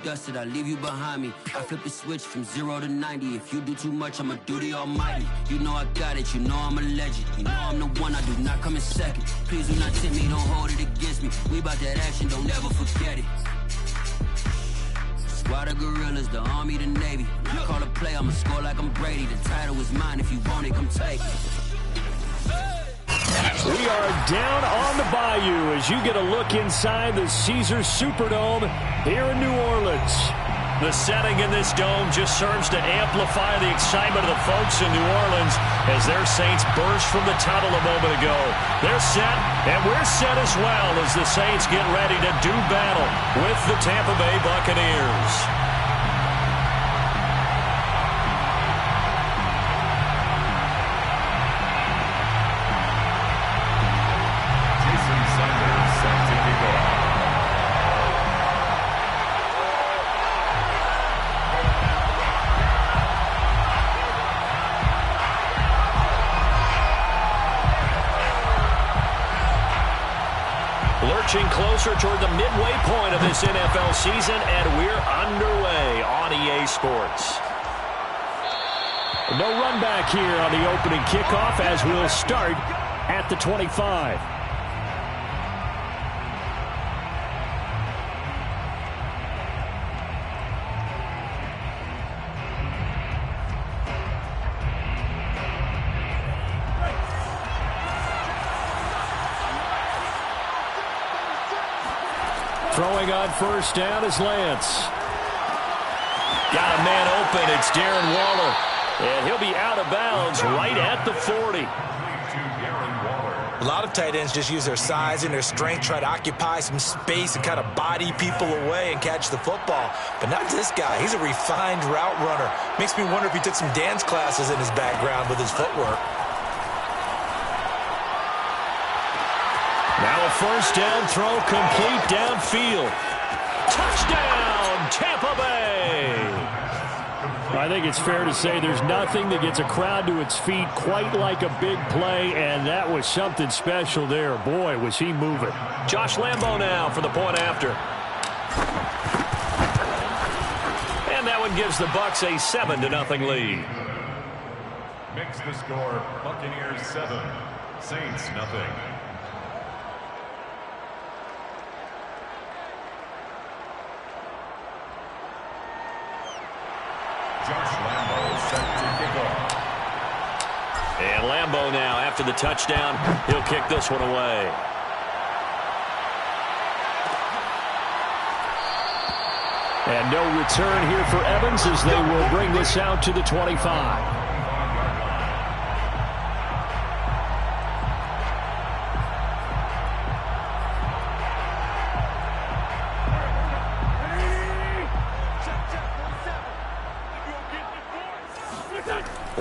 Dusted, I leave you behind me. I flip the switch from 0 to 90. If you do too much, I'ma do the almighty. You know I got it, you know I'm a legend. You know I'm the one, I do not come in second. Please do not tempt me, don't hold it against me. We about that action, don't ever forget it. Squad of gorillas, the army, the navy. When I call a play, I'ma score like I'm Brady. The title is mine, if you want it, come take it. We are down on the bayou as you get a look inside the Caesars Superdome here in New Orleans. The setting in this dome just serves to amplify the excitement of the folks in New Orleans as their Saints burst from the tunnel a moment ago. They're set, and we're set as well as the Saints get ready to do battle with the Tampa Bay Buccaneers. Lurching closer toward the midway point of this NFL season, and we're underway on EA Sports. No run back here on the opening kickoff as we'll start at the 25. Throwing on first down is Lance. Got a man open. It's Darren Waller. And he'll be out of bounds right at the 40. A lot of tight ends just use their size and their strength, try to occupy some space and kind of body people away and catch the football. But not this guy. He's a refined route runner. Makes me wonder if he took some dance classes in his background with his footwork. Now a first down throw complete downfield. Touchdown, Tampa Bay! I think it's fair to say there's nothing that gets a crowd to its feet quite like a big play, and that was something special there. Boy, was he moving. Josh Lambo now for the point after. And that one gives the Bucs a 7-0 lead. Makes the score Buccaneers 7, Saints nothing. Josh Lambo set to kick off. And Lambo now, after the touchdown, he'll kick this one away. And no return here for Evans as they will bring this out to the 25.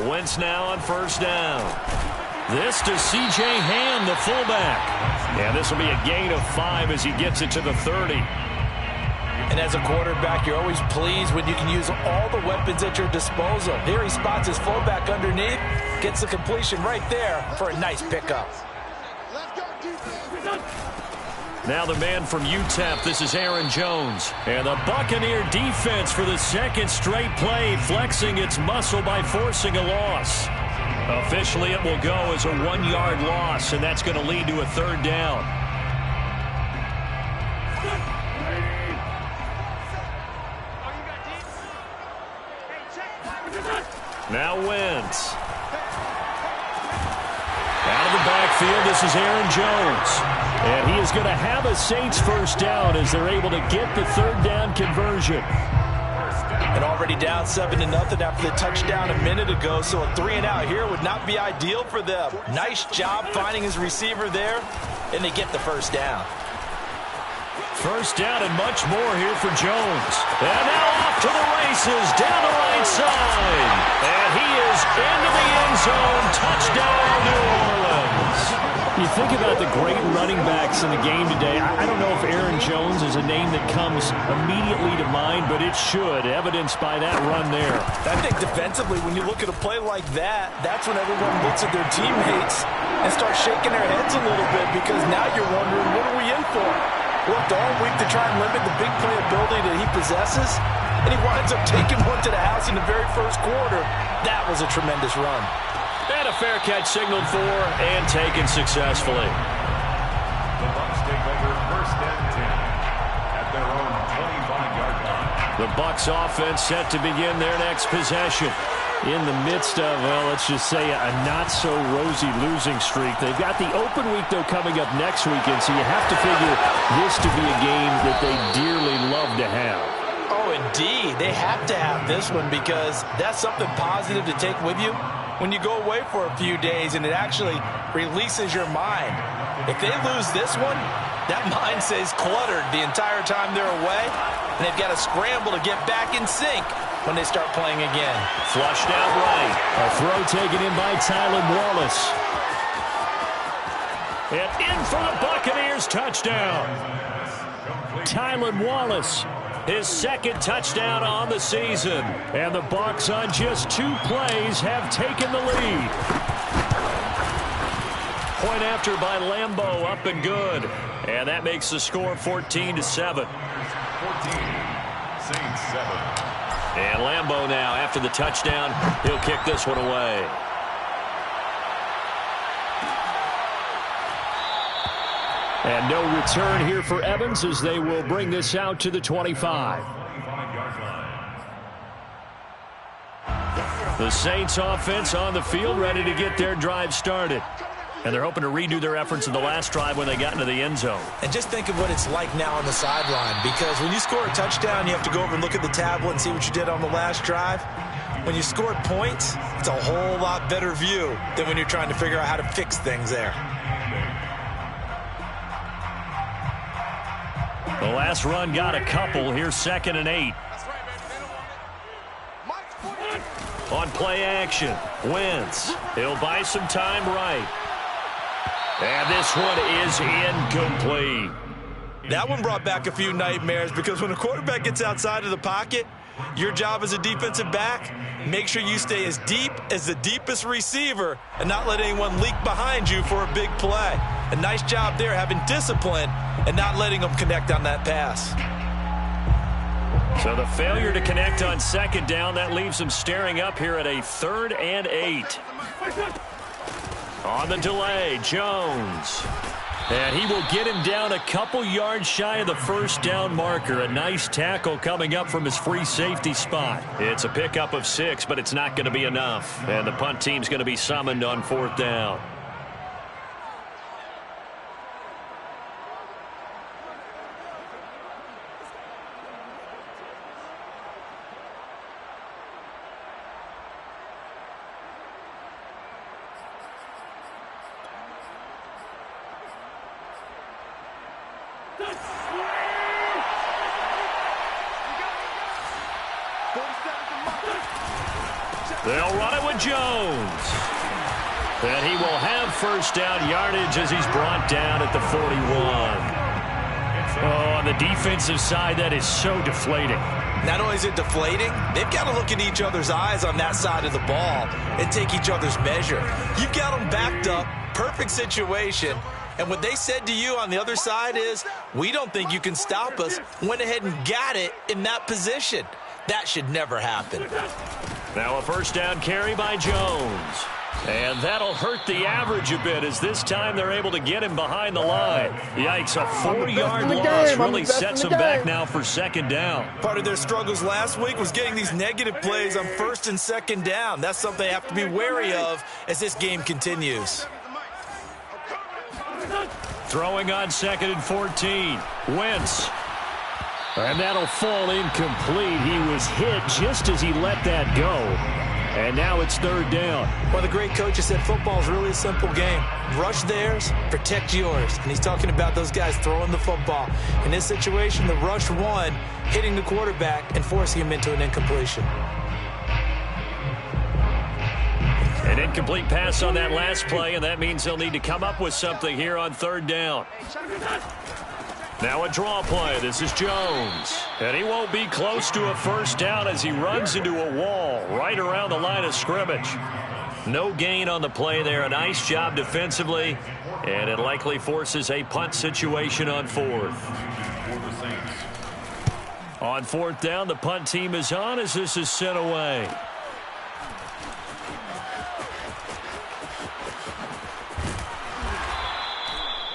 Wentz now on first down. This to C.J. Ham, the fullback. And this will be a gain of 5 as he gets it to the 30. And as a quarterback, you're always pleased when you can use all the weapons at your disposal. Here he spots his fullback underneath, gets the completion right there for a nice pickup. Now the man from UTEP, this is Aaron Jones. And the Buccaneer defense for the second straight play, flexing its muscle by forcing a loss. Officially, it will go as a 1-yard loss, and that's going to lead to a third down. Now Wentz. Out of the backfield, this is Aaron Jones. And he is going to have a Saints first down as they're able to get the third down conversion. And already down 7-0 after the touchdown a minute ago, so a 3-and-out here would not be ideal for them. Nice job finding his receiver there, and they get the first down. First down and much more here for Jones. And now off to the races down the right side. And he is into the end zone. Touchdown, New Orleans. You think about the great running backs in the game today. I don't know if Aaron Jones is a name that comes immediately to mind, but it should, evidenced by that run there. I think defensively, when you look at a play like that, that's when everyone looks at their teammates and starts shaking their heads a little bit because now you're wondering, what are we in for? Worked all week to try and limit the big play ability that he possesses, and he winds up taking one to the house in the very first quarter. That was a tremendous run. And a fair catch signaled for and taken successfully. The Bucs take over first and 10 at their own 25-yard line. The Bucs offense set to begin their next possession. In the midst of, well, let's just say a not-so-rosy losing streak. They've got the open week, though, coming up next weekend, so you have to figure this to be a game that they dearly love to have. Oh, indeed. They have to have this one because that's something positive to take with you when you go away for a few days, and it actually releases your mind. If they lose this one, that mind stays cluttered the entire time they're away, and they've got to scramble to get back in sync when they start playing again. Flushed out right. A throw taken in by Tylan Wallace. And in for the Buccaneers, touchdown. Tylan Wallace, his second touchdown on the season. And the Bucs on just 2 plays have taken the lead. Point after by Lambeau, up and good. And that makes the score 14-7. 14, Saints 7. And Lambeau now, after the touchdown, he'll kick this one away. And no return here for Evans as they will bring this out to the 25. The Saints offense on the field, ready to get their drive started. And they're hoping to redo their efforts in the last drive when they got into the end zone. And just think of what it's like now on the sideline, because when you score a touchdown, you have to go over and look at the tablet and see what you did on the last drive. When you scored points, it's a whole lot better view than when you're trying to figure out how to fix things there. The last run got a couple. Here's 2nd and 8. On play action, Wentz. He'll buy some time right. And this one is incomplete. That one brought back a few nightmares because when a quarterback gets outside of the pocket, your job as a defensive back, make sure you stay as deep as the deepest receiver and not let anyone leak behind you for a big play. A nice job there having discipline and not letting them connect on that pass. So the failure to connect on 2nd down, that leaves them staring up here at a 3rd and 8. On the delay, Jones. And he will get him down a couple yards shy of the 1st down marker. A nice tackle coming up from his free safety spot. It's a pickup of 6, but it's not going to be enough. And the punt team's going to be summoned on 4th down. They'll run it with Jones. And he will have 1st down yardage as he's brought down at the 41. Oh, on the defensive side, that is so deflating. Not only is it deflating, they've got to look in each other's eyes on that side of the ball and take each other's measure. You've got them backed up, perfect situation, and what they said to you on the other side is, we don't think you can stop us. Went ahead and got it in that position. That should never happen. Now a 1st down carry by Jones. And that'll hurt the average a bit as this time they're able to get him behind the line. Yikes, a 4-yard loss really sets them back now for 2nd down. Part of their struggles last week was getting these negative plays on 1st and 2nd down. That's something they have to be wary of as this game continues. Throwing on 2nd and 14. Wentz. And that'll fall incomplete. He was hit just as he let that go. And now it's 3rd down. Well, the great coach has said football is really a simple game. Rush theirs, protect yours. And he's talking about those guys throwing the football. In this situation, the rush won, hitting the quarterback and forcing him into an incompletion. An incomplete pass on that last play, and that means they'll need to come up with something here on 3rd down. Now a draw play. This is Jones. And he won't be close to a 1st down as he runs into a wall right around the line of scrimmage. No gain on the play there. A nice job defensively, and it likely forces a punt situation on fourth. On fourth down, the punt team is on as this is sent away.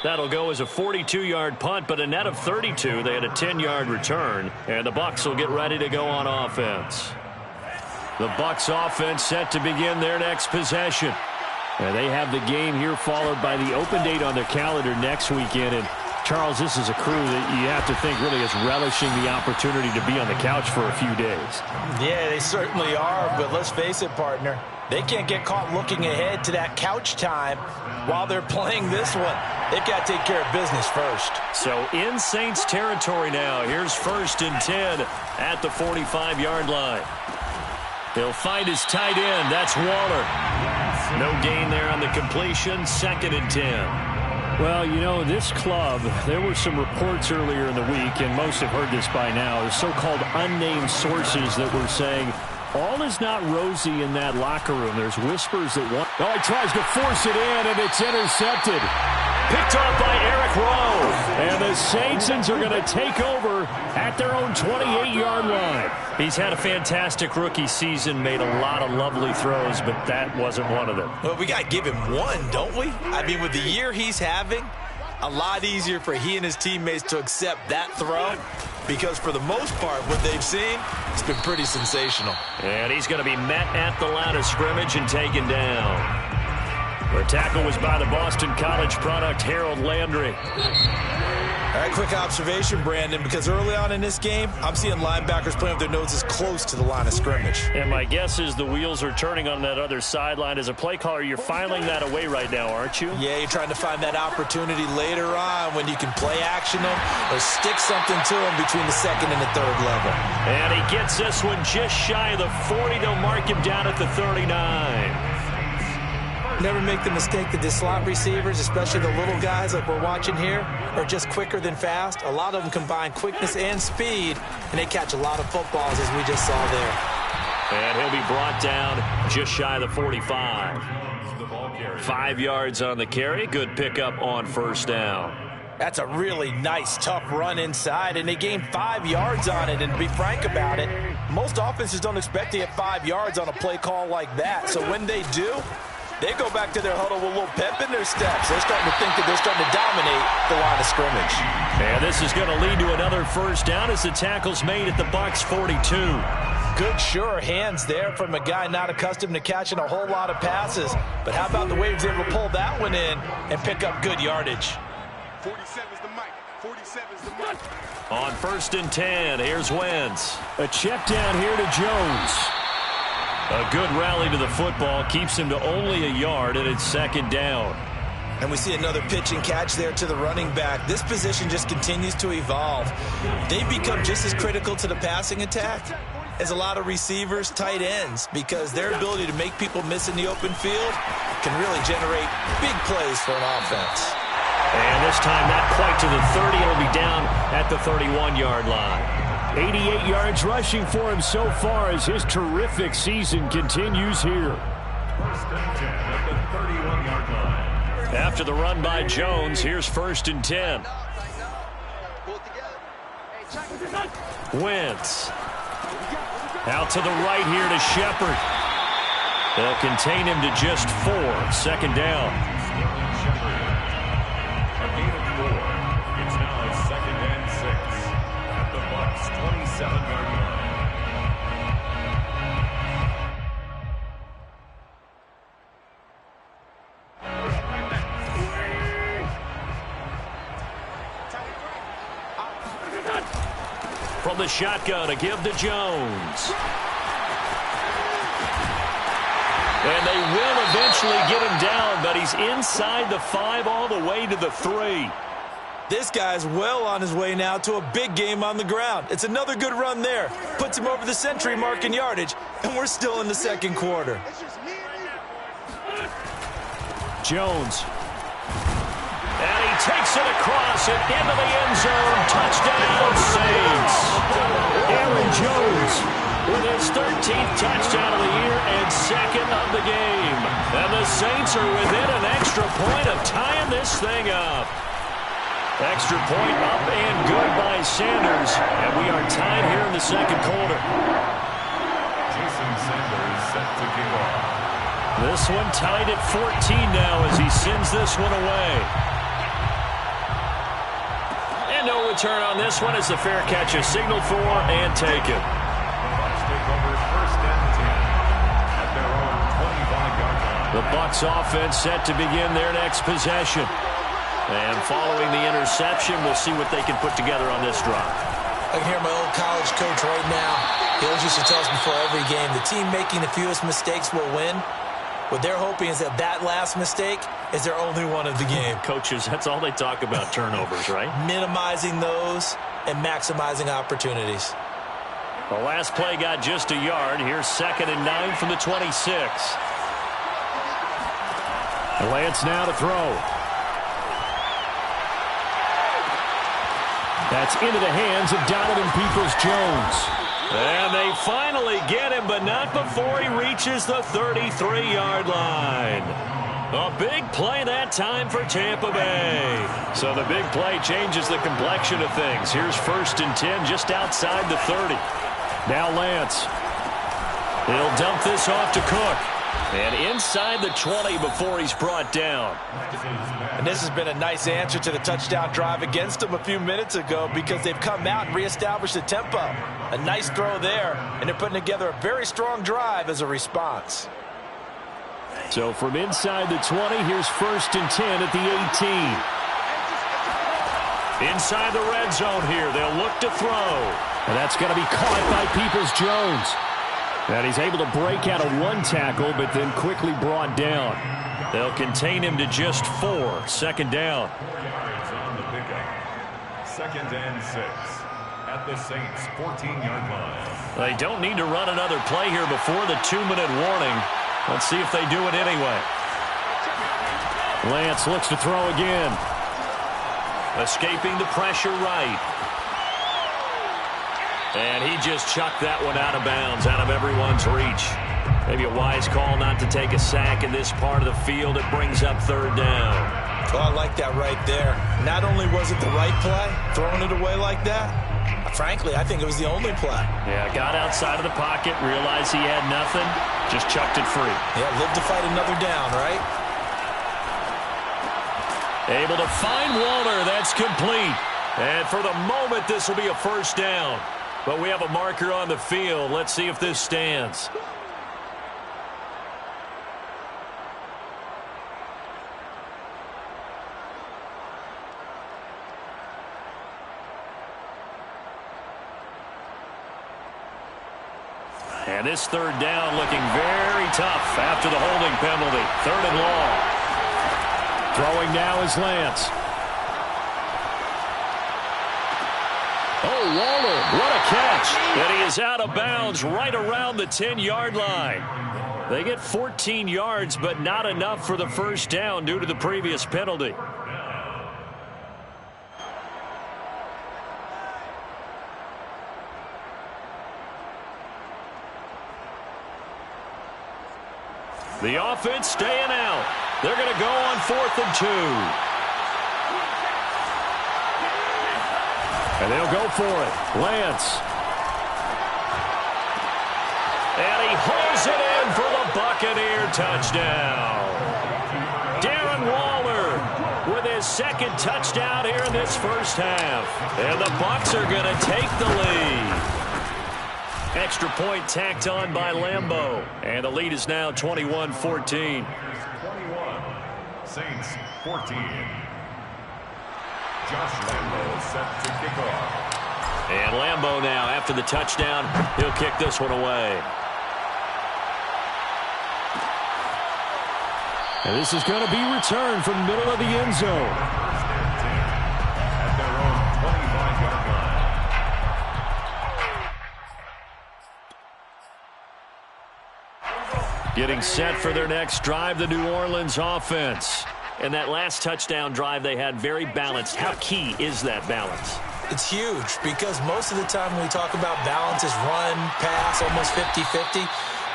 That'll go as a 42-yard punt, but a net of 32. They had a 10-yard return, and the Bucs will get ready to go on offense. The Bucs offense set to begin their next possession. And they have the game here followed by the open date on their calendar next weekend. And Charles, this is a crew that you have to think really is relishing the opportunity to be on the couch for a few days. Yeah, they certainly are, but let's face it, partner. They can't get caught looking ahead to that couch time while they're playing this one. They've got to take care of business first. So in Saints territory now. Here's 1st and 10 at the 45-yard line. He'll find his tight end. That's Waller. No gain there on the completion. 2nd and 10. Well, you know, this club, there were some reports earlier in the week, and most have heard this by now, the so-called unnamed sources that were saying all is not rosy in that locker room. There's whispers that one... Oh, he tries to force it in, and it's intercepted. Picked off by Eric Rowe. And the Saints are going to take over at their own 28-yard line. He's had a fantastic rookie season, made a lot of lovely throws, but that wasn't one of them. Well, we got to give him one, don't we? I mean, with the year he's having, a lot easier for he and his teammates to accept that throw, because for the most part, what they've seen, it's been pretty sensational. And he's going to be met at the line of scrimmage and taken down. The tackle was by the Boston College product, Harold Landry. All right, quick observation, Brandon, because early on in this game, I'm seeing linebackers playing with their noses close to the line of scrimmage. And my guess is the wheels are turning on that other sideline. As a play caller, you're filing that away right now, aren't you? Yeah, you're trying to find that opportunity later on when you can play action them or stick something to them between the 2nd and the 3rd level. And he gets this one just shy of the 40. They'll mark him down at the 39. Never make the mistake that the slot receivers, especially the little guys like we're watching here, are just quicker than fast. A lot of them combine quickness and speed, and they catch a lot of footballs, as we just saw there. And he'll be brought down just shy of the 45. 5 yards on the carry. Good pickup on 1st down. That's a really nice, tough run inside, and they gained 5 yards on it. And to be frank about it, most offenses don't expect to get 5 yards on a play call like that. So when they do, they go back to their huddle with a little pep in their steps. They're starting to think that they're starting to dominate the line of scrimmage. And this is going to lead to another 1st down as the tackle's made at the Bucs 42. Good, sure hands there from a guy not accustomed to catching a whole lot of passes. But how about the way he was able to pull that one in and pick up good yardage? 47's the mic. 47's the mic. On 1st and 10, here's Wentz. A check down here to Jones. A good rally to the football keeps him to only a yard, and it's 2nd down. And we see another pitch and catch there to the running back. This position just continues to evolve. They become just as critical to the passing attack as a lot of receivers, tight ends, because their ability to make people miss in the open field can really generate big plays for an offense. And this time not quite to the 30. It'll be down at the 31-yard line. 88 yards rushing for him so far as his terrific season continues here. 1st and 10 at the 31-yard line. After the run by Jones, here's 1st and 10. Wentz. Out to the right here to Shepard. They'll contain him to just 4. 2nd down. A gain of 4. It's now 2nd and 6 at the Bucs 27-yard line. From the shotgun to give to Jones. And they will eventually get him down, but he's inside the 5 all the way to the 3. This guy's well on his way now to a big game on the ground. It's another good run there. Puts him over the century mark in yardage, and we're still in the 2nd quarter. Jones. And he takes it across and into the end zone. Touchdown, Saints. Aaron Jones with his 13th touchdown of the year and 2nd of the game. the Saints are within an extra point of tying this thing up. Extra point up and good by Sanders. And we are tied here in the second quarter. Jason Sanders set to kick off. This one tied at 14 now as he sends this one away. And no return on this one as the fair catch is signaled for and taken. The Bucs take over first and 10 at their own 25-yard line. The Bucs offense set to begin their next possession. And following the interception, we'll see what they can put together on this drive. I can hear my old college coach right now. He always used to tell us before every game, the team making the fewest mistakes will win. What they're hoping is that that last mistake is their only one of the game. Coaches, that's all they talk about, turnovers, right? Minimizing those and maximizing opportunities. The last play got just a yard. Here's 2nd and 9 from the 26. Lance now to throw. That's into the hands of Donovan Peoples-Jones. And they finally get him, but not before he reaches the 33-yard line. A big play that time for Tampa Bay. So the big play changes the complexion of things. Here's 1st and 10 just outside the 30. Now Lance. He'll dump this off to Cook. And inside the 20 before he's brought down. And this has been a nice answer to the touchdown drive against them a few minutes ago because they've come out and reestablished the tempo. A nice throw there, and they're putting together a very strong drive as a response. So from inside the 20, here's 1st and 10 at the 18. Inside the red zone here, they'll look to throw. And that's going to be caught by Peoples-Jones. And he's able to break out of one tackle, but then quickly brought down. They'll contain him to just 4. 2nd down. 4 yards on the pickup. 2nd and 6 at the Saints' 14-yard line. They don't need to run another play here before the 2-minute warning. Let's see if they do it anyway. Lance looks to throw again. Escaping the pressure right. And he just chucked that one out of bounds, out of everyone's reach. Maybe a wise call not to take a sack in this part of the field. It brings up 3rd down. Well, I like that right there. Not only was it the right play, throwing it away like that, frankly, I think it was the only play. Yeah, got outside of the pocket, realized he had nothing, just chucked it free. Yeah, live to fight another down, right? Able to find Walter. That's complete. And for the moment, this will be a 1st down. But we have a marker on the field. Let's see if this stands. And this 3rd down looking very tough after the holding penalty. 3rd and long. Throwing now is Lance. Oh, Waller, what a catch. And he is out of bounds right around the 10-yard line. They get 14 yards, but not enough for the 1st down due to the previous penalty. The offense staying out. They're going to go on 4th and 2. And they'll go for it. Lance. And he holds it in for the Buccaneer touchdown. Darren Waller with his 2nd touchdown here in this 1st half. And the Bucs are going to take the lead. Extra point tacked on by Lambeau. And the lead is now 21-14. 21. Saints 14. Josh Lambeau set to kick off. And Lambeau now, after the touchdown, he'll kick this one away. And this is going to be returned from middle of the end zone. 1st and 10 at their own 25-yard line. Getting set for their next drive, the New Orleans offense. And that last touchdown drive they had very balanced. How key is that balance? It's huge because most of the time when we talk about balance is run, pass, almost 50-50.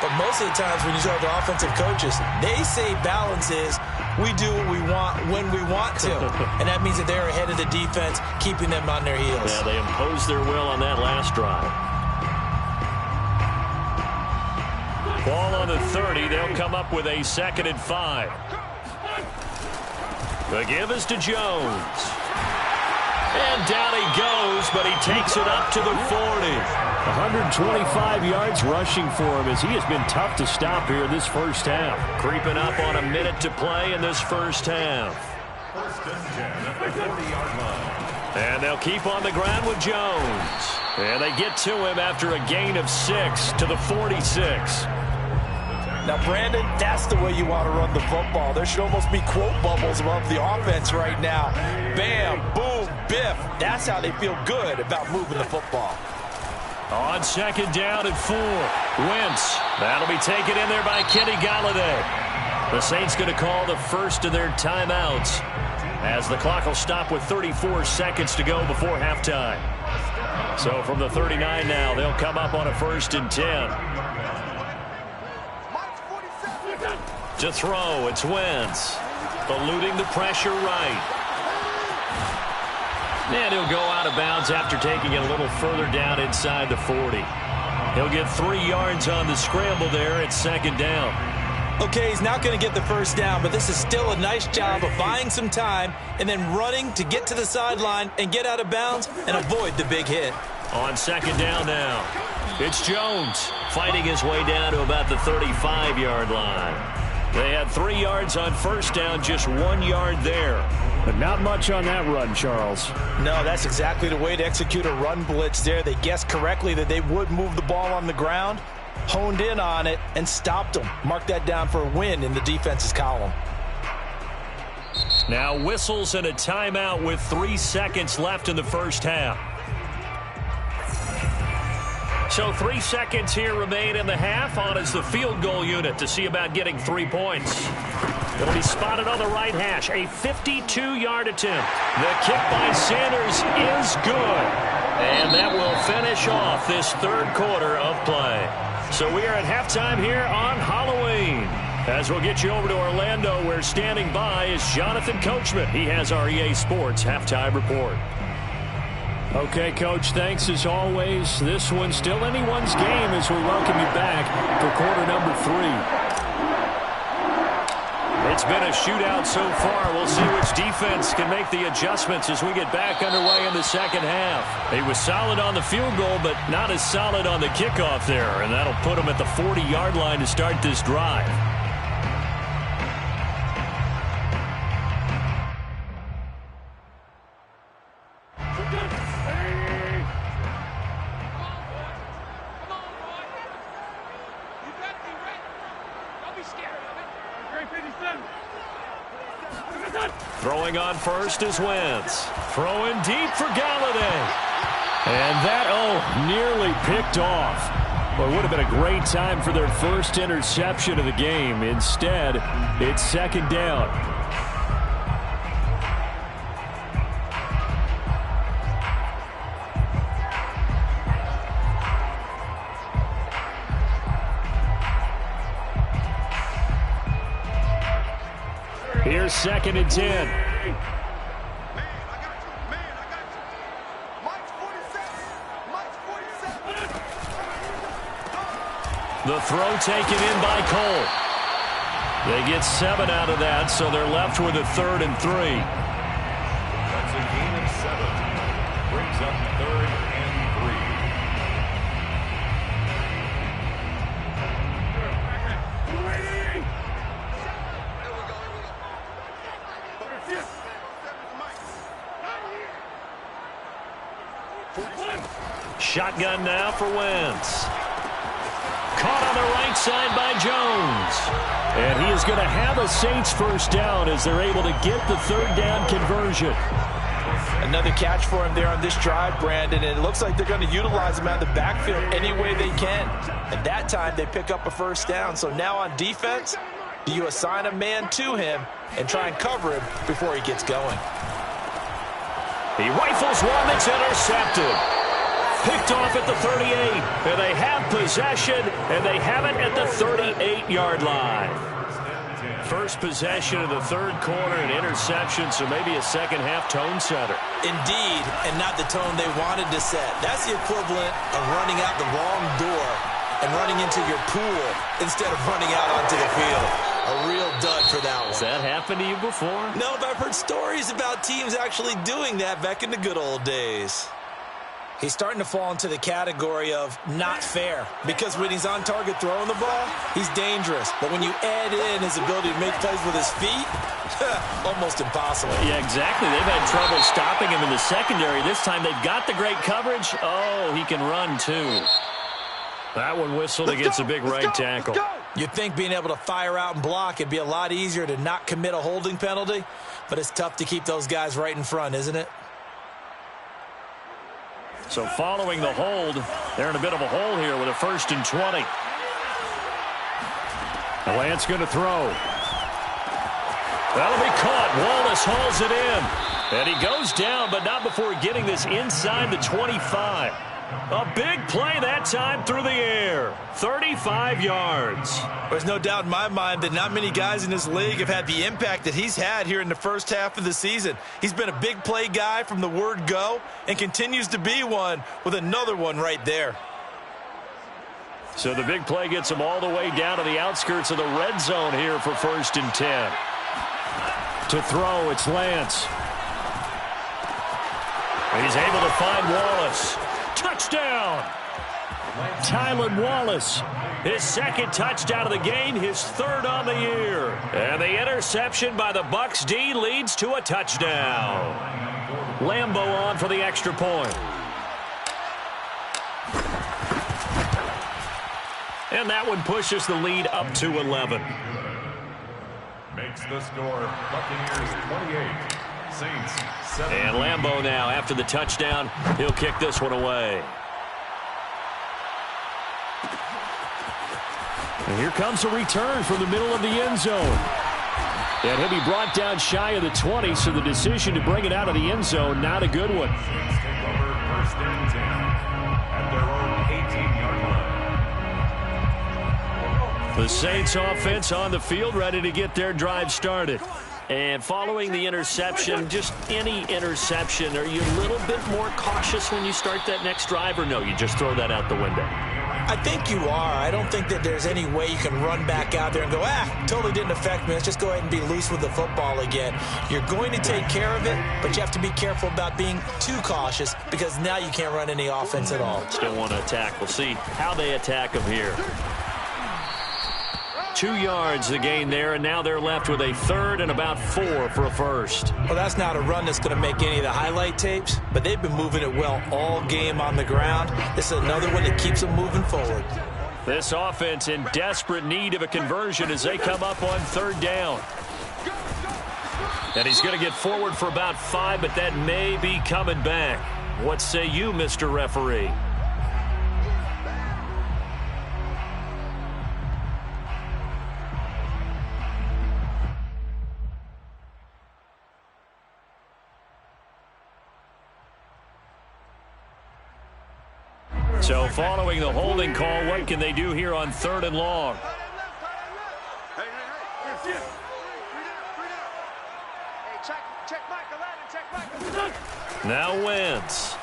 But most of the times when you talk to offensive coaches, they say balance is we do what we want when we want to. And that means that they're ahead of the defense, keeping them on their heels. Yeah, they imposed their will on that last drive. Ball on the 30. They'll come up with a 2nd and 5. The give is to Jones. And down he goes, but he takes it up to the 40. 125 yards rushing for him as he has been tough to stop here in this first half. Creeping up on a minute to play in this first half. And they'll keep on the ground with Jones. And they get to him after a gain of 6 to the 46. Now, Brandon, that's the way you want to run the football. There should almost be quote bubbles above the offense right now. Bam, boom, biff. That's how they feel good about moving the football. On 2nd down and 4. Wentz. That'll be taken in there by Kenny Golladay. The Saints going to call the first of their timeouts as the clock will stop with 34 seconds to go before halftime. So from the 39 now, they'll come up on a 1st and 10. To throw, it's Wentz. Eluding the pressure right. And he'll go out of bounds after taking it a little further down inside the 40. He'll get 3 yards on the scramble there at 2nd down. Okay, he's not going to get the first down, but this is still a nice job of buying some time and then running to get to the sideline and get out of bounds and avoid the big hit. On 2nd down now, it's Jones fighting his way down to about the 35-yard line. They had 3 yards on 1st down, just 1 yard there. But not much on that run, Charles. No, that's exactly the way to execute a run blitz there. They guessed correctly that they would move the ball on the ground, honed in on it, and stopped them. Mark that down for a win in the defense's column. Now whistles and a timeout with 3 seconds left in the first half. So 3 seconds here remain in the half. On is the field goal unit to see about getting 3 points. It'll be spotted on the right hash. A 52-yard attempt. The kick by Sanders is good. And that will finish off this 3rd quarter of play. So we are at halftime here on Halloween. As we'll get you over to Orlando, where standing by is Jonathan Coachman. He has our EA Sports halftime report. Okay, Coach, thanks as always. This one's still anyone's game as we welcome you back for quarter number 3. It's been a shootout so far. We'll see which defense can make the adjustments as we get back underway in the second half. He was solid on the field goal, but not as solid on the kickoff there, and that'll put him at the 40-yard line to start this drive. Throwing on first is Wentz. Throwing deep for Golladay. And that, nearly picked off. Well, it would have been a great time for their first interception of the game. Instead, it's 2nd down. Here's 2nd and 10. The throw taken in by Cole. They get 7 out of that, so they're left with a 3rd and 3. That's a gain of 7. Brings up 3rd and 3. Shotgun now for Wentz. Caught on the right side by Jones. And he is going to have a Saints first down as they're able to get the 3rd down conversion. Another catch for him there on this drive, Brandon, and it looks like they're going to utilize him out of the backfield any way they can. At that time, they pick up a first down. So now on defense, do you assign a man to him and try and cover him before he gets going? He rifles one that's intercepted. Picked off at the 38. And they have possession, and they have it at the 38-yard line. First possession of the third quarter, an interception, so maybe a second-half tone setter. Indeed, and not the tone they wanted to set. That's the equivalent of running out the wrong door and running into your pool instead of running out onto the field. A real dud for that one. Has that happened to you before? No, but I've heard stories about teams actually doing that back in the good old days. He's starting to fall into the category of not fair, because when he's on target throwing the ball, he's dangerous. But when you add in his ability to make plays with his feet, almost impossible. Yeah, exactly. They've had trouble stopping him in the secondary. This time they've got the great coverage. Oh, he can run too. That one whistled against a big right tackle. You'd think being able to fire out and block it'd be a lot easier to not commit a holding penalty, but it's tough to keep those guys right in front, isn't it? So following the hold, they're in a bit of a hole here with a 1st and 20. Lance going to throw. That'll be caught. Wallace hauls it in. And he goes down, but not before getting this inside the 25. A big play that time through the air. 35 yards. There's no doubt in my mind that not many guys in this league have had the impact that he's had here in the first half of the season. He's been a big play guy from the word go and continues to be one with another one right there. So the big play gets him all the way down to the outskirts of the red zone here for 1st and 10. To throw, it's Lance. He's able to find Wallace. Touchdown! Tylan Wallace, his 2nd touchdown of the game, his 3rd on the year. And the interception by the Bucs D leads to a touchdown. Lambo on for the extra point. And that one pushes the lead up to 11. Makes the score Buccaneers 28. Saints 7. And Lambo now, after the touchdown, he'll kick this one away. And here comes a return from the middle of the end zone. And he'll be brought down shy of the 20, so the decision to bring it out of the end zone, not a good one. Saints take over 1st and 10 at their own 18-yard line. The Saints offense on the field, ready to get their drive started. And following the interception, just any interception, are you a little bit more cautious when you start that next drive, or no, you just throw that out the window? I think you are. I don't think that there's any way you can run back out there and go, totally didn't affect me. Let's just go ahead and be loose with the football again. You're going to take care of it, but you have to be careful about being too cautious, because now you can't run any offense at all. Still want to attack. We'll see how they attack him here. 2 yards the gain there, and now they're left with a 3rd and about 4 for a 1st. Well, that's not a run that's going to make any of the highlight tapes, but they've been moving it well all game on the ground. This is another one that keeps them moving forward. This offense in desperate need of a conversion as they come up on 3rd down. And he's going to get forward for about 5, but that may be coming back. What say you, Mr. Referee? So following the holding call, what can they do here on 3rd and long? Now Wentz.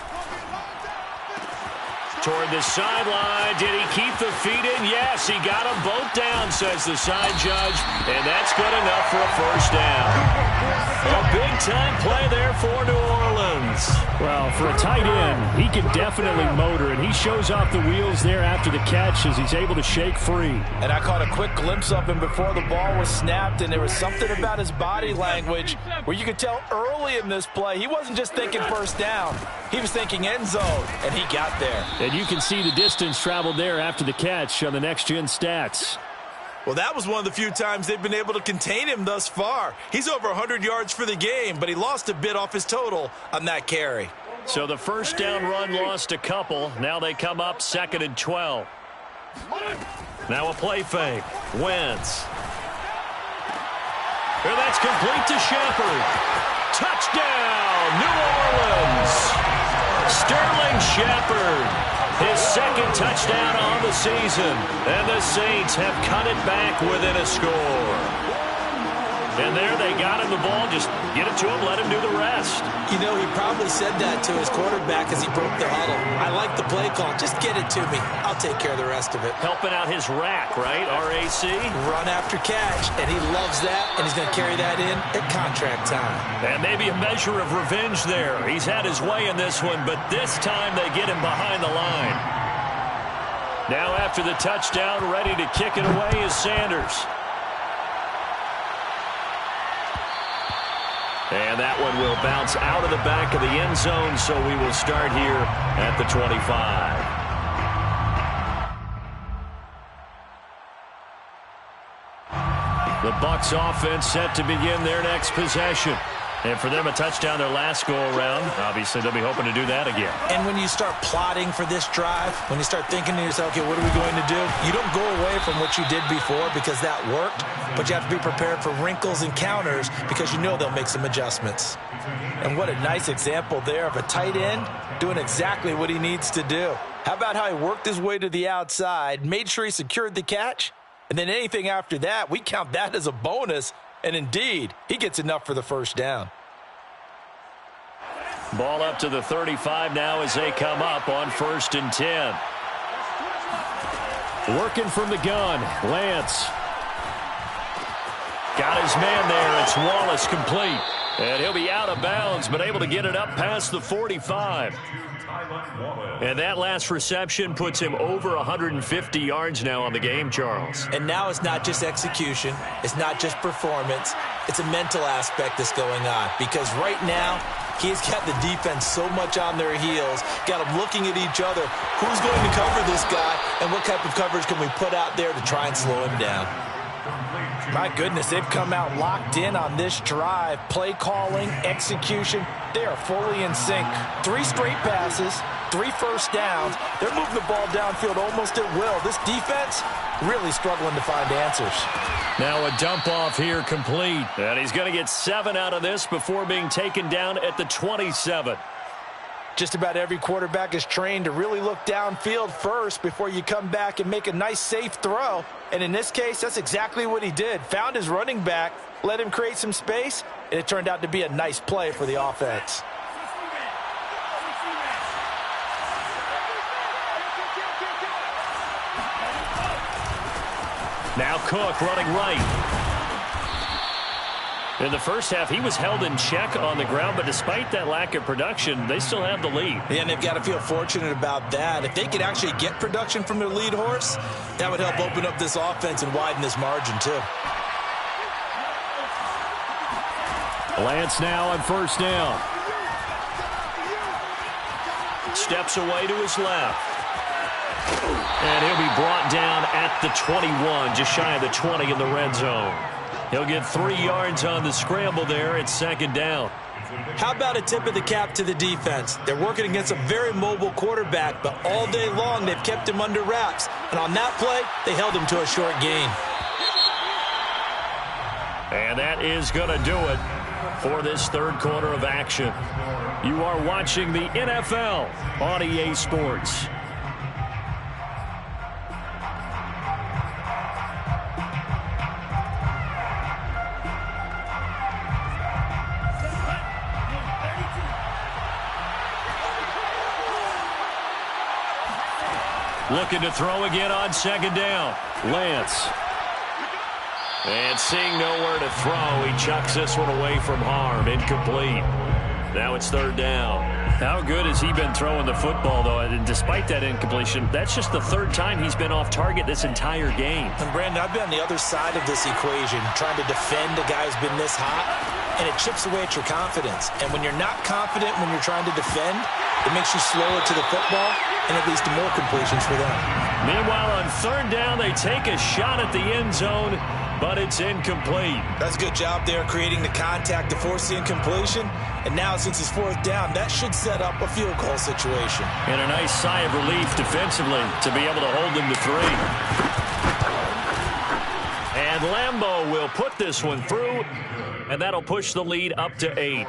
Toward the sideline. Did he keep the feet in? Yes, he got them both down, says the side judge. And that's good enough for a 1st down. A big-time play there for New Orleans. Well, for a tight end, he can definitely motor, and he shows off the wheels there after the catch as he's able to shake free. And I caught a quick glimpse of him before the ball was snapped, and there was something about his body language where you could tell early in this play he wasn't just thinking 1st down. He was thinking end zone, and he got there. And you can see the distance traveled there after the catch on the next-gen stats. Well, that was one of the few times they've been able to contain him thus far. He's over 100 yards for the game, but he lost a bit off his total on that carry. So the 1st down run lost a couple. Now they come up 2nd and 12. Now a play fake. Wentz. And that's complete to Shepard. Touchdown, New Orleans. Sterling Shepard, his second touchdown on the season. And the Saints have cut it back within a score. And there they got him the ball. Just get it to him, let him do the rest. You know, he probably said that to his quarterback as he broke the huddle. I like the play call. Just get it to me. I'll take care of the rest of it. Helping out his rack, right? RAC. Run after catch, and he loves that, and he's going to carry that in at contract time. And maybe a measure of revenge there. He's had his way in this one, but this time they get him behind the line. Now after the touchdown, ready to kick it away is Sanders. And that one will bounce out of the back of the end zone, so we will start here at the 25. The Bucs offense set to begin their next possession. And for them, a touchdown their last go-around. Obviously, they'll be hoping to do that again. And when you start plotting for this drive, when you start thinking to yourself, okay, what are we going to do? You don't go away from what you did before because that worked, but you have to be prepared for wrinkles and counters because you know they'll make some adjustments. And what a nice example there of a tight end doing exactly what he needs to do. How about how he worked his way to the outside, made sure he secured the catch, and then anything after that, we count that as a bonus. And indeed, he gets enough for the first down. Ball up to the 35 now as they come up on 1st and 10. Working from the gun, Lance. Got his man there. It's Wallace complete. And he'll be out of bounds, but able to get it up past the 45. And that last reception puts him over 150 yards now on the game, Charles. And now it's not just execution. It's not just performance. It's a mental aspect that's going on. Because right now, he's got the defense so much on their heels, got them looking at each other. Who's going to cover this guy, and what type of coverage can we put out there to try and slow him down? My goodness, they've come out locked in on this drive. Play calling, execution, they are fully in sync. 3 straight passes, 3 first downs. They're moving the ball downfield almost at will. This defense really struggling to find answers. Now a dump off here complete. And he's going to get 7 out of this before being taken down at the 27. Just about every quarterback is trained to really look downfield first before you come back and make a nice, safe throw. And in this case, that's exactly what he did. Found his running back, let him create some space, and it turned out to be a nice play for the offense. Now Cook running right. In the first half, he was held in check on the ground, but despite that lack of production, they still have the lead. And they've got to feel fortunate about that. If they could actually get production from their lead horse, that would help open up this offense and widen this margin too. Lance now on 1st down. Steps away to his left. And he'll be brought down at the 21, just shy of the 20 in the red zone. He'll get 3 yards on the scramble there. It's 2nd down. How about a tip of the cap to the defense? They're working against a very mobile quarterback, but all day long they've kept him under wraps. And on that play, they held him to a short gain. And that is going to do it for this 3rd quarter of action. You are watching the NFL on EA Sports. Looking to throw again on 2nd down. Lance. And seeing nowhere to throw, he chucks this one away from harm. Incomplete. Now it's 3rd down. How good has he been throwing the football, though? And despite that incompletion, that's just the 3rd time he's been off target this entire game. And Brandon, I've been on the other side of this equation, trying to defend a guy who's been this hot, and it chips away at your confidence. And when you're not confident when you're trying to defend, it makes you slower to the football, and it leads to more completions for them. Meanwhile, on 3rd down, they take a shot at the end zone, but it's incomplete. That's a good job there, creating the contact to force the incompletion. And now, since it's 4th down, that should set up a field goal situation. And a nice sigh of relief defensively to be able to hold them to 3. And Lambeau will put this one through, and that'll push the lead up to 8.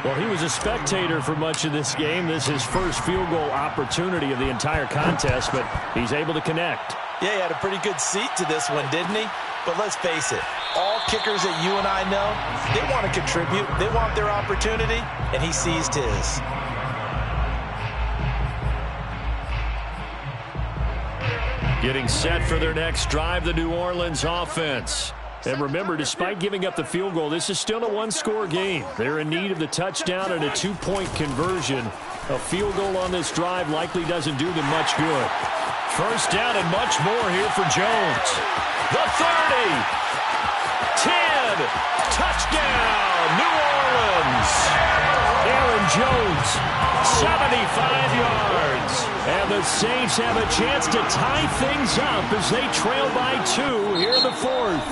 Well, he was a spectator for much of this game. This is his first field goal opportunity of the entire contest, but he's able to connect. Yeah, he had a pretty good seat to this one, didn't he? But let's face it, all kickers that you and I know, they want to contribute. They want their opportunity, and he seized his. Getting set for their next drive, the New Orleans offense. And remember, despite giving up the field goal, this is still a one-score game. They're in need of the touchdown and a two-point conversion. A field goal on this drive likely doesn't do them much good. First down and much more here for Jones. The 30. 10. Touchdown, New Orleans. Aaron Jones, 75 yards. And the Saints have a chance to tie things up as they trail by 2 here in the fourth.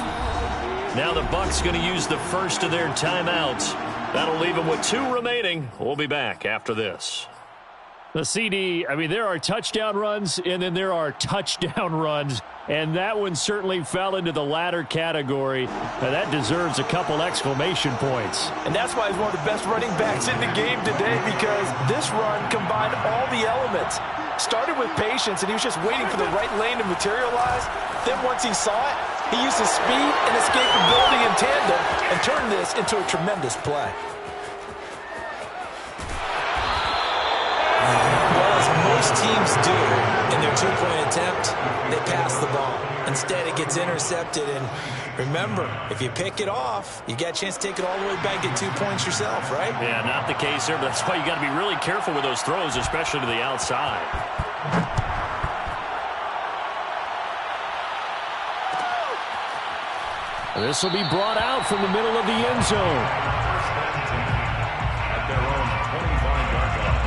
Now the Bucs going to use the first of their timeouts. That'll leave them with 2 remaining. We'll be back after this. The CD, I mean, there are touchdown runs, and then there are touchdown runs. And that one certainly fell into the latter category. Now, that deserves a couple exclamation points. And that's why he's one of the best running backs in the game today, because this run combined all the elements. Started with patience, and he was just waiting for the right lane to materialize. Then once he saw it, he used his speed and escapability in tandem and turned this into a tremendous play. Well, as most teams do in their two-point attempt, they pass the ball. Instead, it gets intercepted. And remember, if you pick it off, you got a chance to take it all the way back, get 2 points yourself, right? Yeah, not the case there, but that's why you got to be really careful with those throws, especially to the outside. This will be brought out from the middle of the end zone. At their own 25-yard line.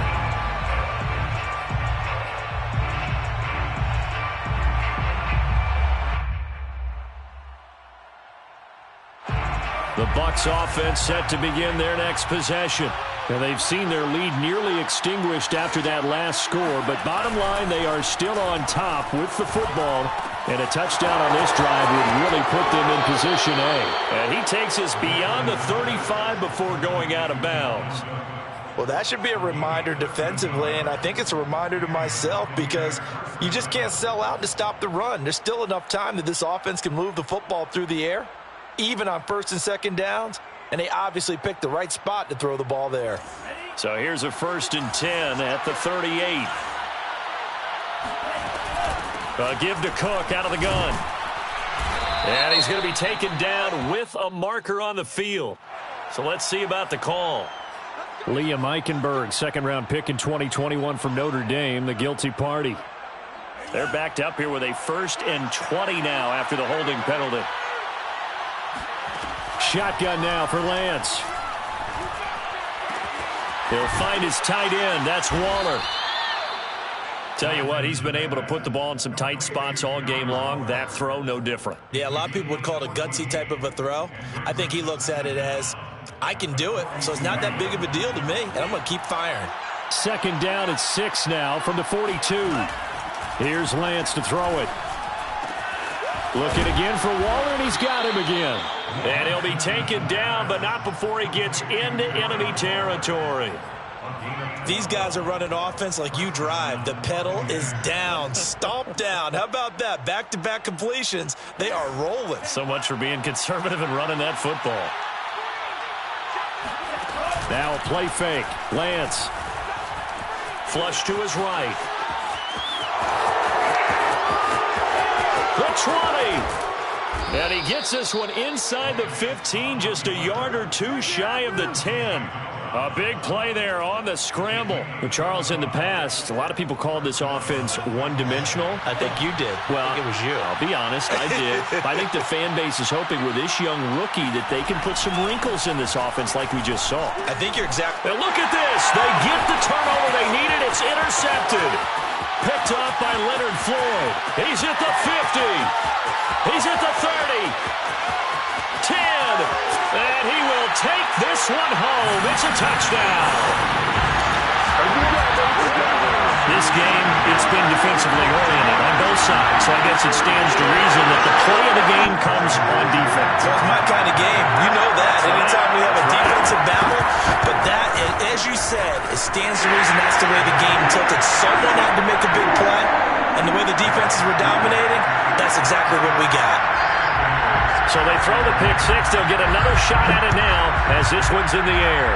The Bucs offense set to begin their next possession. And they've seen their lead nearly extinguished after that last score, but bottom line, they are still on top with the football. And a touchdown on this drive would really put them in position A. And he takes us beyond the 35 before going out of bounds. Well, that should be a reminder defensively, and I think it's a reminder to myself because you just can't sell out to stop the run. There's still enough time that this offense can move the football through the air, even on first and second downs, and they obviously picked the right spot to throw the ball there. So here's a 1st and 10 at the 38. Give to Cook out of the gun. And he's going to be taken down with a marker on the field. So let's see about the call. Liam Eichenberg, second-round pick in 2021 from Notre Dame, the guilty party. They're backed up here with a 1st and 20 now after the holding penalty. Shotgun now for Lance. He'll find his tight end. That's Waller. Tell you what, he's been able to put the ball in some tight spots all game long. That throw, no different. Yeah, a lot of people would call it a gutsy type of a throw. I think he looks at it as, I can do it, so it's not that big of a deal to me, and I'm going to keep firing. Second down at 6 now from the 42. Here's Lance to throw it. Looking again for Waller, and he's got him again. And he'll be taken down, but not before he gets into enemy territory. These guys are running offense like you drive. The pedal is down, stomp down. How about that? Back-to-back completions. They are rolling. So much for being conservative and running that football. Now a play fake. Lance. Flush to his right. The 20. And he gets this one inside the 15, just a yard or two shy of the 10. A big play there on the scramble. Well, Charles, in the past, a lot of people called this offense one-dimensional. I think you did. Well, I think it was you. I'll be honest, I did. I think the fan base is hoping with this young rookie that they can put some wrinkles in this offense like we just saw. I think you're exactly. And look at this. They get the turnover they needed. It's intercepted. Picked up by Leonard Floyd. He's at the 50. He's at the 30. 10, and he will take this one home. It's a touchdown. This game, it's been defensively oriented on both sides, so I guess it stands to reason that the play of the game comes on defense. Well, it's my kind of game. You know that. Anytime we have a defensive battle, but that, as you said, it stands to reason that's the way the game tilted. Someone had to make a big play, and the way the defenses were dominating, that's exactly what we got. So they throw the pick six. They'll get another shot at it now as this one's in the air.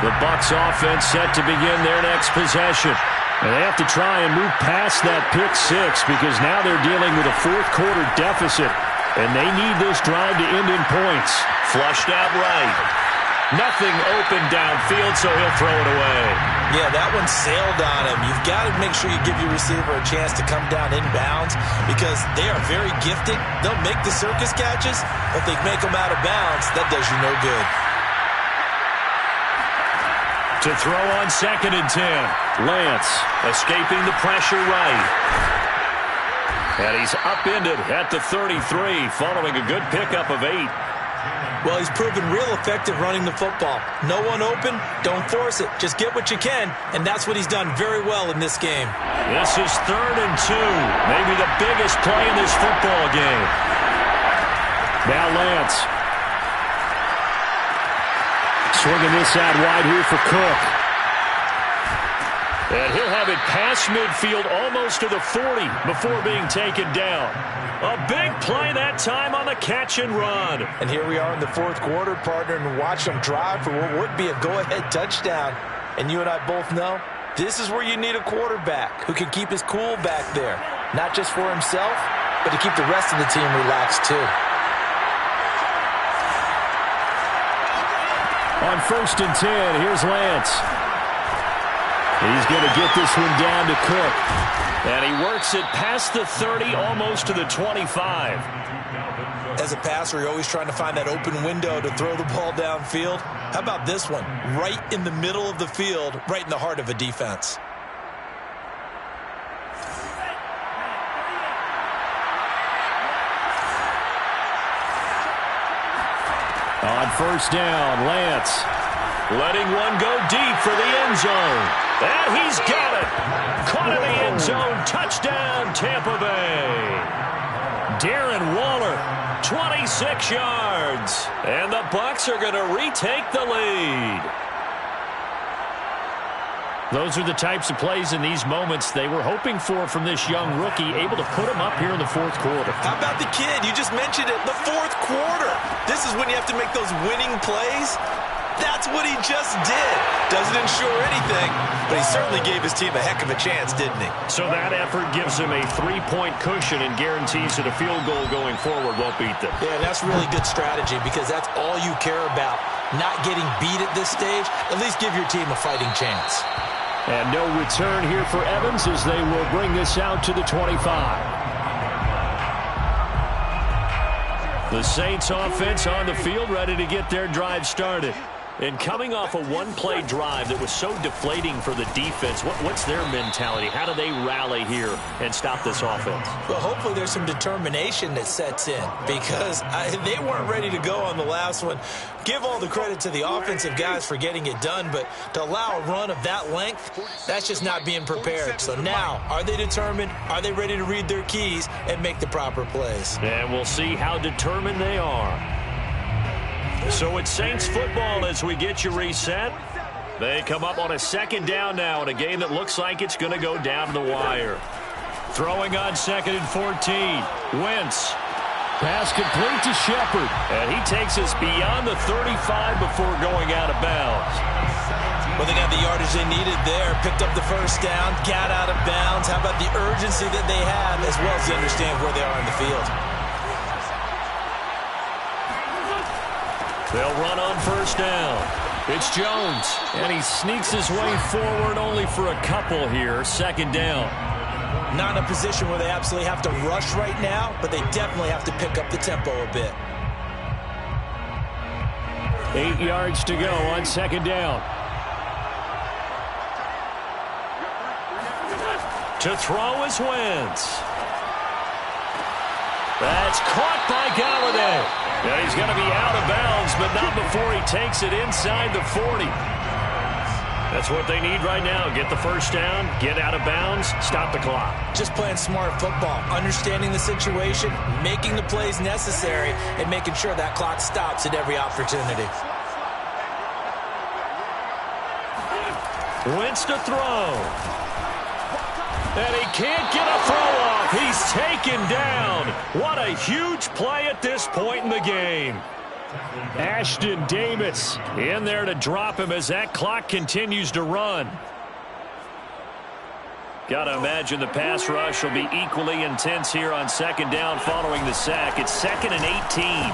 The Bucs offense set to begin their next possession. And they have to try and move past that pick six because now they're dealing with a fourth-quarter deficit, and they need this drive to end in points. Flushed out right. Nothing open downfield, so he'll throw it away. Yeah, that one sailed on him. You've got to make sure you give your receiver a chance to come down inbounds because they are very gifted. They'll make the circus catches, but they make them out of bounds. That does you no good. To throw on 2nd and 10. Lance escaping the pressure right. And he's upended at the 33 following a good pickup of 8. Well, he's proven real effective running the football. No one open, don't force it. Just get what you can, and that's what he's done very well in this game. This is 3rd and 2. Maybe the biggest play in this football game. Now Lance. Swinging this out wide here for Cook. And he'll have it past midfield almost to the 40 before being taken down. A big play that time on the catch and run. And here we are in the 4th quarter, partner, and watch them drive for what would be a go-ahead touchdown. And you and I both know this is where you need a quarterback who can keep his cool back there. Not just for himself, but to keep the rest of the team relaxed too. On 1st and 10, here's Lance. He's going to get this one down to Cook. And he works it past the 30, almost to the 25. As a passer, you're always trying to find that open window to throw the ball downfield. How about this one? Right in the middle of the field, right in the heart of a defense. On 1st down, Lance letting one go deep for the end zone. And he's got it. Caught in the end zone. Touchdown, Tampa Bay. Darren Waller, 26 yards. And the Bucs are going to retake the lead. Those are the types of plays in these moments they were hoping for from this young rookie, able to put him up here in the 4th quarter. How about the kid? You just mentioned it, the 4th quarter. This is when you have to make those winning plays. That's what he just did. Doesn't ensure anything, but he certainly gave his team a heck of a chance, didn't he? So that effort gives him a 3-point cushion and guarantees that a field goal going forward won't beat them. Yeah, that's really good strategy because that's all you care about. Not getting beat at this stage, at least give your team a fighting chance. And no return here for Evans as they will bring this out to the 25. The Saints offense on the field ready to get their drive started. And coming off a one-play drive that was so deflating for the defense, what's their mentality? How do they rally here and stop this offense? Well, hopefully there's some determination that sets in because they weren't ready to go on the last one. Give all the credit to the offensive guys for getting it done, but to allow a run of that length, that's just not being prepared. So now, are they determined? Are they ready to read their keys and make the proper plays? And we'll see how determined they are. So it's Saints football as we get you reset. They come up on a 2nd down now in a game that looks like it's going to go down to the wire. Throwing on 2nd and 14. Wentz. Pass complete to Shepard. And he takes us beyond the 35 before going out of bounds. Well, they got the yardage they needed there. Picked up the 1st down. Got out of bounds. How about the urgency that they have as well as they understand where they are in the field? They'll run on 1st down. It's Jones, and he sneaks his way forward only for a couple here. 2nd down. Not in a position where they absolutely have to rush right now, but they definitely have to pick up the tempo a bit. 8 yards to go on 2nd down. To throw is Wentz. That's caught by Galladay. And he's going to be out of bounds, but not before he takes it inside the 40. That's what they need right now. Get the first down, get out of bounds, stop the clock. Just playing smart football, understanding the situation, making the plays necessary, and making sure that clock stops at every opportunity. Wentz to throw. And he can't get a throw off. He's taken down. What a huge play at this point in the game. Ashton Davis in there to drop him as that clock continues to run. Got to imagine the pass rush will be equally intense here on second down following the sack. It's 2nd and 18.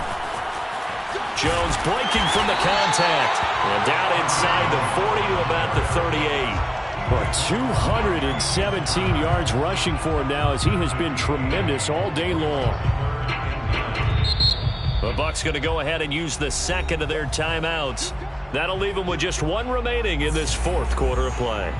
Jones breaking from the contact. And down inside the 40 to about the 38. Well, 217 yards rushing for him now as he has been tremendous all day long. The Bucs going to go ahead and use the second of their timeouts. That'll leave them with just one remaining in this fourth quarter of play.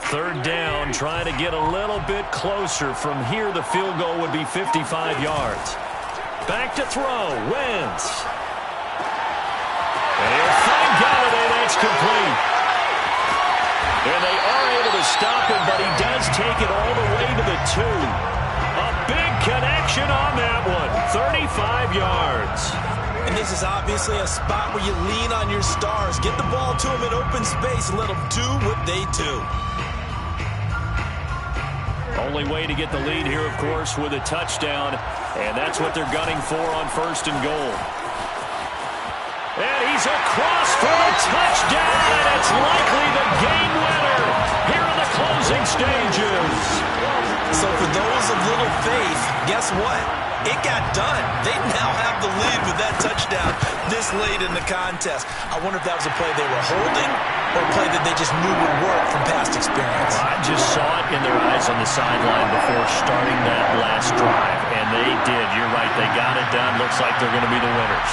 Third down, trying to get a little bit closer. From here, the field goal would be 55 yards. Back to throw, Wentz. And he'll find Galladay, that's complete. And they are able to stop him, but he does take it all the way to the 2. A big connection on that one, 35 yards. And this is obviously a spot where you lean on your stars. Get the ball to them in open space and let them do what they do. Only way to get the lead here, of course, with a touchdown. And that's what they're gunning for on 1st and goal. And he's across for the touchdown, and it's likely the game winner here in the closing stages. So for those of little faith, guess what? It got done. They now have the lead with that touchdown this late in the contest. I wonder if that was a play they were holding or a play that they just knew would work from past experience. I just saw it in their eyes on the sideline before starting that last drive, and they did. You're right. They got it done. Looks like they're going to be the winners.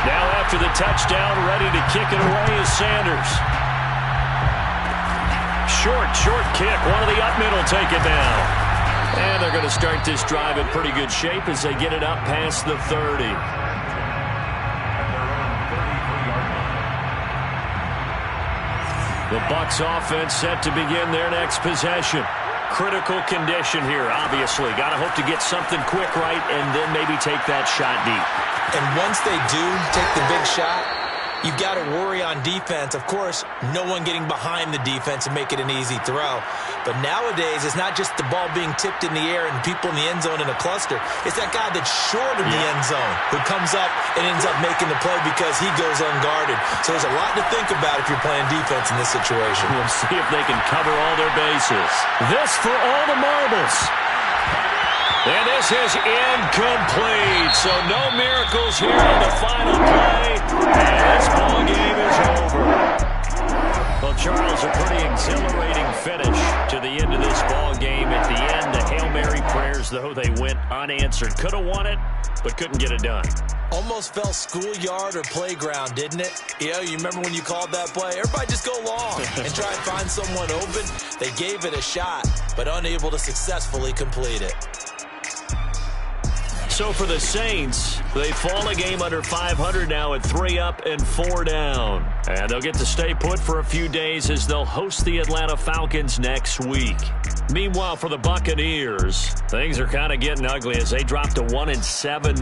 Now after the touchdown, ready to kick it away is Sanders. Short kick. One of the up middle take it down. And they're going to start this drive in pretty good shape as they get it up past the 30. The Bucs offense set to begin their next possession. Critical condition here, obviously. Got to hope to get something quick right and then maybe take that shot deep. And once they do take the big shot, you've got to worry on defense. Of course, no one getting behind the defense and make it an easy throw. But nowadays, it's not just the ball being tipped in the air and people in the end zone in a cluster. It's that guy that's short of the end zone who comes up and ends up making the play because he goes unguarded. So there's a lot to think about if you're playing defense in this situation. We'll see if they can cover all their bases. This for all the marbles. And this is incomplete. So no miracles here on the final play. And this ball game is over. Well, Charles, a pretty exhilarating finish to the end of this ball game. At the end, the Hail Mary prayers, though, they went unanswered. Could have won it, but couldn't get it done. Almost felt schoolyard or playground, didn't it? You remember when you called that play? Everybody just go long and try and find someone open. They gave it a shot, but unable to successfully complete it. So for the Saints, they fall a game under 500 now at 3 up and 4 down. And they'll get to stay put for a few days as they'll host the Atlanta Falcons next week. Meanwhile, for the Buccaneers, things are kind of getting ugly as they drop to 1-7.